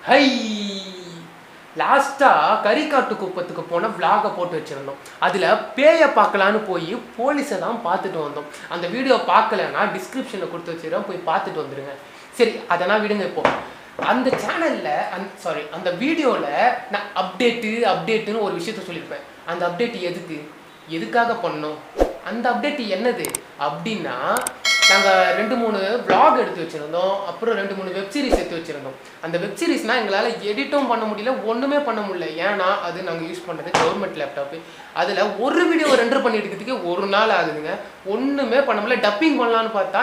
High லாஸ்ட்டாக கரிக்காட்டு குப்பத்துக்கு போன விளாகை போட்டு வச்சுருந்தோம். அதில் பேயை பார்க்கலான்னு போய் போலீஸை தான் பார்த்துட்டு வந்தோம். அந்த வீடியோ பார்க்கலன்னா டிஸ்கிரிப்ஷனில் கொடுத்து வச்சுருவோம், போய் பார்த்துட்டு வந்துடுங்க. சரி, அதெல்லாம் விடுங்க. இப்போ அந்த சேனலில் அந்த வீடியோவில் நான் அப்டேட்டுன்னு ஒரு விஷயத்த சொல்லியிருப்பேன். அந்த அப்டேட் எதுக்காக பண்ணோம், அந்த அப்டேட் என்னது அப்படின்னா, நாங்கள் 2-3 vlog எடுத்து வச்சுருந்தோம், அப்புறம் 2-3 வெப்சீரிஸ் எடுத்து வச்சுருந்தோம். அந்த வெப்சீரிஸ்னால் எங்களால் எடிட்டும் பண்ண முடியல, ஒன்றுமே பண்ண முடியல. ஏன்னா அது நாங்கள் யூஸ் பண்ணுறது கவர்மெண்ட் லேப்டாப்பு. அதில் ஒரு வீடியோ ரெண்டர் பண்ணி எடுக்கிறதுக்கே ஒரு நாள் ஆகுதுங்க. ஒன்றுமே பண்ண முடியல. டப்பிங் பண்ணலான்னு பார்த்தா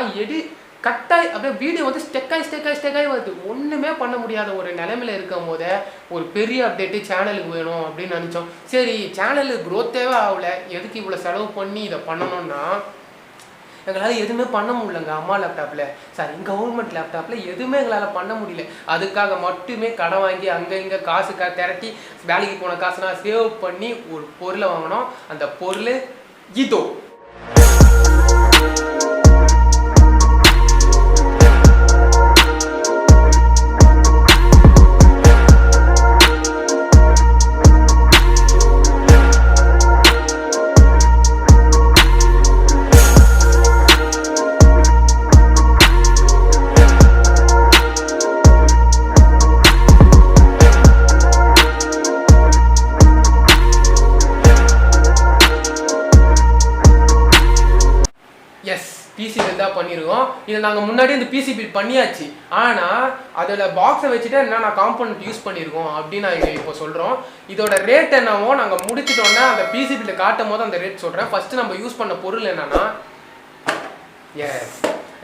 கட்டாய் அப்படியே வீடியோ வந்து ஸ்டெக்காய் வருது. ஒன்றுமே பண்ண முடியாத ஒரு நிலைமையில் இருக்கும் போதே ஒரு பெரிய அப்டேட்டு சேனலுக்கு வேணும் அப்படின்னு நினச்சோம். சரி, சேனலுக்கு க்ரோத்தேவே ஆகலை, எதுக்கு இவ்வளோ செலவு பண்ணி இதை பண்ணணும்னா எங்களால் எதுவுமே பண்ண முடியலங்க. அம்மா லேப்டாப்பில் கவர்மெண்ட் லேப்டாப்பில் எதுவுமே எங்களால் பண்ண முடியல. அதுக்காக மட்டுமே கடன் வாங்கி அங்கே இங்கே காசு திரட்டி வேலைக்கு போன காசுனா சேவ் பண்ணி ஒரு பொருளை வாங்கினோம். அந்த பொருள் இதோ. பிசி பில் தான் பண்ணியிருக்கோம். இதை நாங்கள் முன்னாடி இந்த பிசி பில் பண்ணியாச்சு. ஆனால் அதில் பாக்ஸை வச்சுட்டு என்னென்ன காம்பனண்ட் யூஸ் பண்ணியிருக்கோம் அப்படின்னு நான் இப்போ சொல்கிறோம். இதோட ரேட் என்னவோ நாங்கள் முடிச்சிட்டோன்னா அந்த பிசி பில்லை காட்டும் போது அந்த ரேட் சொல்கிறேன். ஃபஸ்ட்டு நம்ம யூஸ் பண்ண பொருள் என்னென்னா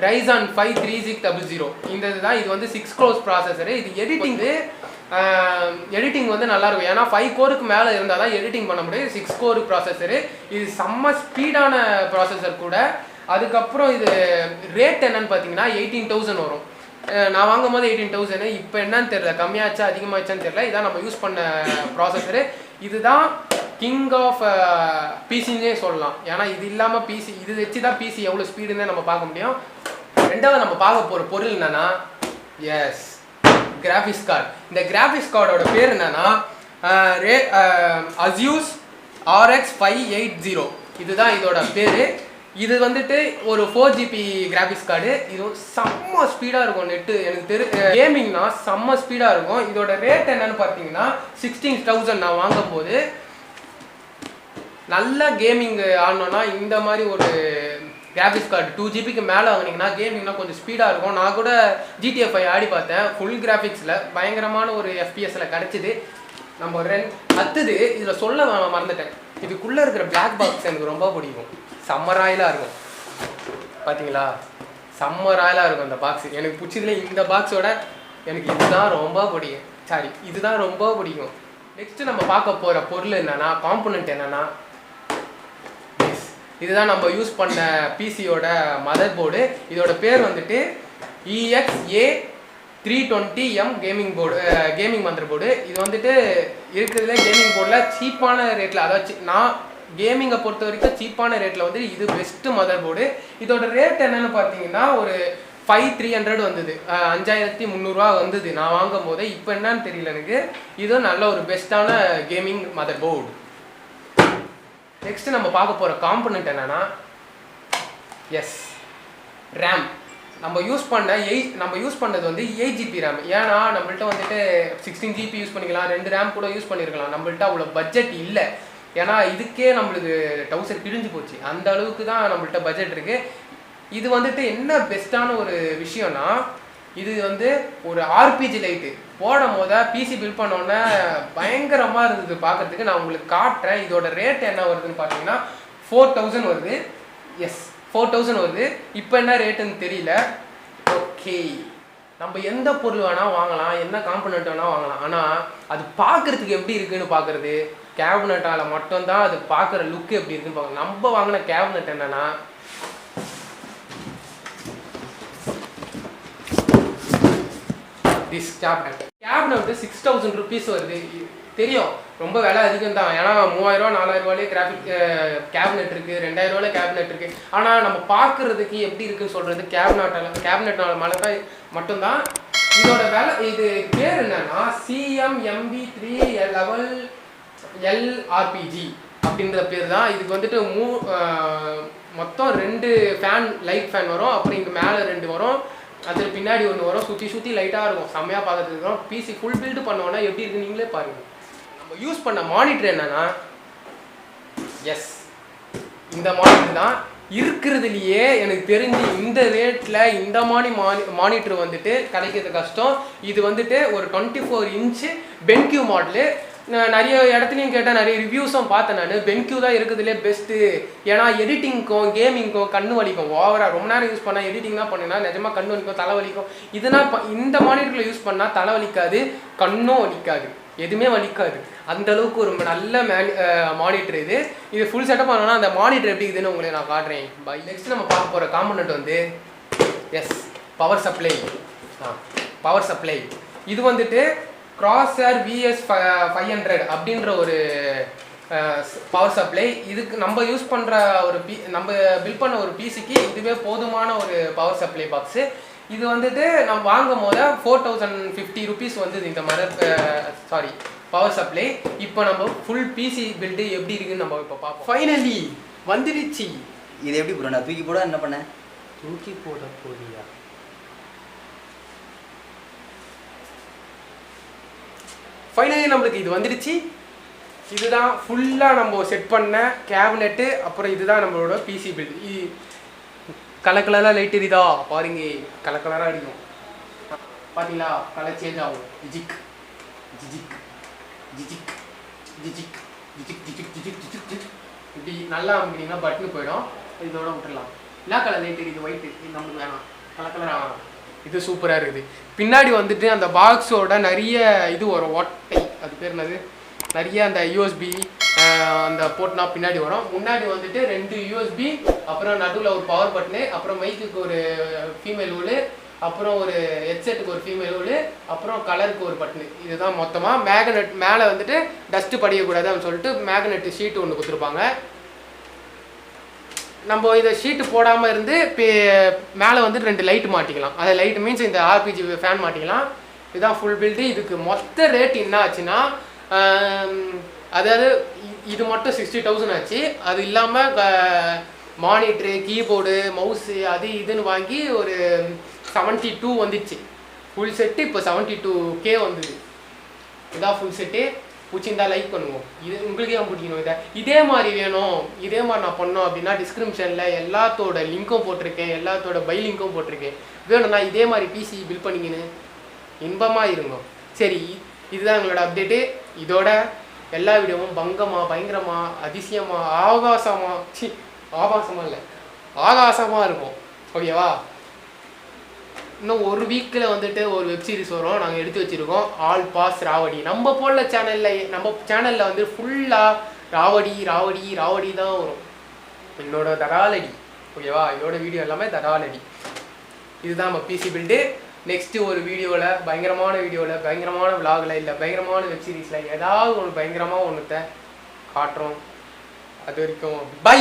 Ryzen 5 3600. இந்த இதுதான். இது வந்து 6 cores ப்ராசஸரு. இது எடிட்டிங் வந்து நல்லாயிருக்கும். ஏன்னா 5 கோருக்கு மேலே இருந்தால் தான் எடிட்டிங் பண்ண முடியும். 6 கோர் ப்ராசஸரு. இது செம்ம ஸ்பீடான ப்ராசஸர் கூட. அதுக்கப்புறம் இது ரேட் என்னன்னு பார்த்தீங்கன்னா 18,000 வரும். நான் வாங்கும் போது 18,000. இப்போ என்னன்னு தெரியல, கம்மியாச்சா அதிகமாச்சான்னு தெரியல. இதான் நம்ம யூஸ் பண்ண ப்ராசஸரு. இதுதான் கிங் ஆஃப் பிசின்னே சொல்லலாம். ஏன்னா இது இல்லாமல் இது வச்சு தான் பிசி எவ்வளோ ஸ்பீடுன்னு நம்ம பார்க்க முடியும். ரெண்டாவது நம்ம பார்க்க போகிற பொருள் என்னன்னா கிராஃபிக்ஸ் கார்டு. இந்த கிராஃபிக்ஸ் கார்டோட பேர் என்னன்னா Asus RX 580. இதுதான் இதோட பேர். இது வந்துட்டு ஒரு 4GB கிராஃபிக்ஸ் கார்டு. இது செம்ம ஸ்பீடாக இருக்கும். நெட்டு எனக்கு கேமிங்னா செம்ம ஸ்பீடாக இருக்கும். இதோட ரேட் என்னன்னு பார்த்தீங்கன்னா 16,000. நான் வாங்கும்போது நல்ல கேமிங் ஆடணும்னா இந்த மாதிரி ஒரு கிராஃபிக்ஸ் கார்டு 2GBக்கு மேலே வாங்கினீங்கன்னா கேமிங்னா கொஞ்சம் ஸ்பீடாக இருக்கும். நான் கூட GTA 5 ஆடி பார்த்தேன். ஃபுல் கிராஃபிக்ஸில் பயங்கரமான ஒரு FPSல கிடச்சிது. நம்ம அடுத்தது இதில் சொல்ல மறந்துட்டேன். இதுக்குள்ளே இருக்கிற பிளாக் பாக்ஸ் எனக்கு ரொம்ப பிடிக்கும். செம்ம ராயலாக இருக்கும். பார்த்தீங்களா, செம்ம ராயலாக இருக்கும் இந்த பாக்ஸ். எனக்கு பிடிச்சதுல இந்த பாக்ஸோட எனக்கு இதுதான் ரொம்ப பிடிக்கும். நெக்ஸ்ட்டு நம்ம பார்க்க போகிற பொருள் என்னென்னா, காம்பனண்ட் என்னென்னா, இதுதான் நம்ம யூஸ் பண்ண பிசியோட மதர் போர்டு. இதோட பேர் வந்துட்டு EXA 320M gaming mother board. இது வந்துட்டு இருக்கிறதுல கேமிங் போர்டில் சீப்பான ரேட்டில், அதாவது நான் கேமிங்கை பொறுத்த வரைக்கும் சீப்பான ரேட்டில் வந்து இது பெஸ்ட்டு மதர் போர்டு. இதோட ரேட் என்னென்னு பார்த்தீங்கன்னா ஒரு 5300 வந்தது. 5300 வந்தது நான் வாங்கும் போதே. இப்போ என்னன்னு தெரியல எனக்கு. இதுவும் நல்ல ஒரு பெஸ்ட்டான கேமிங் மதர் போர்டு. நெக்ஸ்ட்டு நம்ம பார்க்க போகிற காம்பனண்ட் என்னென்னா ரேம். நம்ம யூஸ் பண்ணது வந்து 8GB ரேம். ஏன்னா நம்மள்ட்ட வந்துட்டு 16GB யூஸ் பண்ணிக்கலாம், 2 ரேம் கூட யூஸ் பண்ணியிருக்கலாம். நம்மள்ட்ட அவ்வளோ பட்ஜெட் இல்லை. ஏன்னா இதுக்கே நம்மளுக்கு 1000 கிழிஞ்சு போச்சு. அந்த அளவுக்கு தான் நம்மள்ட்ட பட்ஜெட் இருக்குது. இது வந்துட்டு என்ன பெஸ்ட்டான ஒரு விஷயம்னா, இது வந்து ஒரு RPG லைட்டு போடும் போது பிசி பில் பண்ணோன்னே பயங்கரமாக இருந்தது பார்க்குறதுக்கு. நான் உங்களுக்கு காட்டுறேன். இதோட ரேட் என்ன வருதுன்னு பார்த்தீங்கன்னா 4000 வருது. 4000 வருது. இப்போ என்ன ரேட்டுன்னு தெரியல. ஓகே, நம்ம எந்த பொருள் வேணால் வாங்கலாம், என்ன காம்பனண்ட் வேணால் வாங்கலாம். ஆனால் அது பார்க்குறதுக்கு எப்படி இருக்குன்னு பார்க்குறது கேபினட்டால் மட்டும்தான். அது பார்க்குற லுக்கு எப்படி இருக்குன்னு பார்க்கணும். நம்ம வாங்கின கேபினட் என்னென்னா கேபினட் 6000 rupees வருது. தெரியும் ரொம்ப விலை அதிகம் தான். ஏன்னா 3000 4000 கிராஃபிக் கேபினெட் இருக்குது, 2000 கேபினெட் இருக்குது. ஆனால் நம்ம பார்க்குறதுக்கு எப்படி இருக்குன்னு சொல்கிறது கேபினெட்டால் மேலே தான் மட்டும்தான். இதோட வேலை இது பேர் என்னன்னா CMMB3 லெவல் LRPG அப்படின்ற பேர் தான். இதுக்கு வந்துட்டு மொத்தம் 2 ஃபேன் லைட் ஃபேன் வரும். அப்புறம் இங்கே மேலே 2 வரும், அதில் பின்னாடி ஒன்று வரும். சுற்றி லைட்டாக இருக்கும், செம்மையாக பார்க்கறதுக்கு இருக்கும். பிசி ஃபுல் பில்டு பண்ணோன்னா எப்படி இருக்குது நீங்களே பாருங்கள். நம்ம யூஸ் பண்ண மானிட்டர் என்னன்னா இந்த மானிட்டர் தான் இருக்கிறதுலையே எனக்கு தெரிஞ்சு இந்த ரேட்டில் இந்த மானிட்டர் வந்துட்டு கிடைக்கிறது கஷ்டம். இது வந்துட்டு ஒரு 24 இன்ச்சு பென்கியூ மாடலு. நிறைய இடத்துலையும் கேட்டால் நிறைய ரிவ்யூஸும் பார்த்தேன் நான். பென்கியூ தான் இருக்கிறதுலே பெஸ்ட்டு. ஏன்னா எடிட்டிங்க்கும் கேமிங்க்கும் கண்ணு வலிக்கும் ஓவராக. ரொம்ப நேரம் யூஸ் பண்ணால் எடிட்டிங்லாம் பண்ணினா நிஜமாக கண்ணு வலிக்கும், தலை வலிக்கும். இதனால் இந்த மானிட்டரில் யூஸ் பண்ணால் தலை வலிக்காது, கண்ணும் வலிக்காது, எதுவுமே வலிக்காது. அந்தளவுக்கு ஒரு நல்ல மானிட்டர் இது. இது ஃபுல் செட்டப் பண்ணோன்னா அந்த மானிட்டர் எப்படி இருக்குதுன்னு உங்களுக்கு நான் காட்டுறேன். நெக்ஸ்ட் நம்ம பார்க்க போகிற காம்பனண்ட் வந்து பவர் சப்ளை. பவர் சப்ளை இது வந்துட்டு கிராஸர் VS500 அப்படின்ற ஒரு பவர் சப்ளை. இதுக்கு நம்ம யூஸ் பண்ணுற நம்ம பில் பண்ண ஒரு பிசிக்கு இதுவே போதுமான ஒரு பவர் சப்ளை பாக்ஸு. இது வந்துட்டு நம்ம வாங்கும் போது 4050 rupees வந்தது இந்த பவர் சப்ளை. இப்போ நம்ம ஃபுல் பிசி பில்டு எப்படி இருக்குன்னு நம்ம இப்போ பார்ப்போம். ஃபைனலி வந்துடுச்சு. இது எப்படி ப்ரோ நான் தூக்கி போட என்ன பண்ணேன்? தூக்கி போட போறியா? ஃபைனலி நம்மளுக்கு இது வந்துடுச்சு. இதுதான் ஃபுல்லாக நம்ம செட் பண்ண கேபினெட்டு. அப்புறம் இதுதான் நம்மளோட பிசி பில்டு. கலர் கலராக லைட் எரியுதா பாருங்க, கலர் கலராக அடிக்கும் பார்த்தீங்களா? கலர் சேஞ்ச் ஆகும். ஜிஜிக் ஜிஜிக் ஜிஜிக் ஜிஜிக் ஜிஜிக் ஜிஜிக் ஜிஜிக் ஜிஜிக் ஜிஜிக் இப்படி நல்லா அப்படின்னா பட்னு போயிடும். இதோட விட்டுடலாம். என்ன கலர் லைட் எரியுது? ஒயிட்டு. இது நம்மளுக்கு வேணாம், கலர் கலராக. இது சூப்பராக இருக்குது. பின்னாடி வந்துட்டு அந்த பாக்ஸோட நிறைய இது வரும், ஓட்டை, அது பேர் என்னது, நிறைய அந்த யூஎஸ்பி அந்த போர்ட்னா பின்னாடி வரும். முன்னாடி வந்துட்டு 2 USB, அப்புறம் நடுவில் ஒரு பவர் பட்டனு, அப்புறம் மைக்குக்கு ஒரு ஃபீமேல் ஹோலு, அப்புறம் ஒரு ஹெட்செட்டுக்கு ஒரு ஃபீமேல் ஹோலு, அப்புறம் கலருக்கு ஒரு பட்டனு. இதுதான் மொத்தமாக. மேக்னெட் மேலே வந்துட்டு டஸ்ட்டு படிக்கக்கூடாது அப்படின்னு சொல்லிட்டு மேக்னெட் ஷீட்டு ஒன்று கொடுத்துருப்பாங்க. நம்ம இதை ஷீட்டு போடாமல் இருந்து மேலே வந்துட்டு 2 லைட் மாட்டிக்கலாம். அது லைட் மீன்ஸ் இந்த ஆர்பிஜி ஃபேன் மாட்டிக்கலாம். இதுதான் ஃபுல் பில்டு. இதுக்கு மொத்த ரேட் என்ன ஆச்சுன்னா, அதாவது இது மட்டும் 60,000 ஆச்சு. அது இல்லாமல் மானிட்ரு, கீபோர்டு, மவுஸு அது இதுன்னு வாங்கி ஒரு 72 வந்துச்சு ஃபுல் செட்டு. இப்போ 72K வந்தது. இதான் ஃபுல் செட்டு. பிடிச்சிருந்தா லைக் பண்ணுவோம். இது உங்களுக்கே பிடிக்கணும். இதே மாதிரி வேணும், இதே மாதிரி நான் பண்ணோம் அப்படின்னா டிஸ்கிரிப்ஷனில் எல்லாத்தோட லிங்க்கும் போட்டிருக்கேன், எல்லாத்தோட பை லிங்க்கும் போட்டிருக்கேன். வேணும்னா இதே மாதிரி பிசி பில் பண்ணிக்கின்னு இன்பமாக இருங்க. சரி, இதுதான் எங்களோட அப்டேட்டு. இதோட எல்லா வீடியோவும் பயங்கரமாக அதிசயமாக ஆகாசமாக இருக்கும். ஓகேவா? இன்னும் ஒரு வீக்கில் வந்துட்டு ஒரு வெப் சீரிஸ் வரும், நாங்கள் எடுத்து வச்சுருக்கோம். ஆல் பாஸ் ராவடி. நம்ம போல சேனலில் வந்து ஃபுல்லாக ராவடி தான் வரும். என்னோட தடாலடி. ஓகேவா? இதோட வீடியோ எல்லாமே தடாலடி. இதுதான் நம்ம பிசி பில்டு. நெக்ஸ்ட்டு ஒரு வீடியோவில் பயங்கரமான விலாகில் இல்லை பயங்கரமான வெப் சீரிஸில் ஏதாவது ஒன்று பயங்கரமாக ஒன்றுத்தை காட்டுறோம். அது வரைக்கும் பை.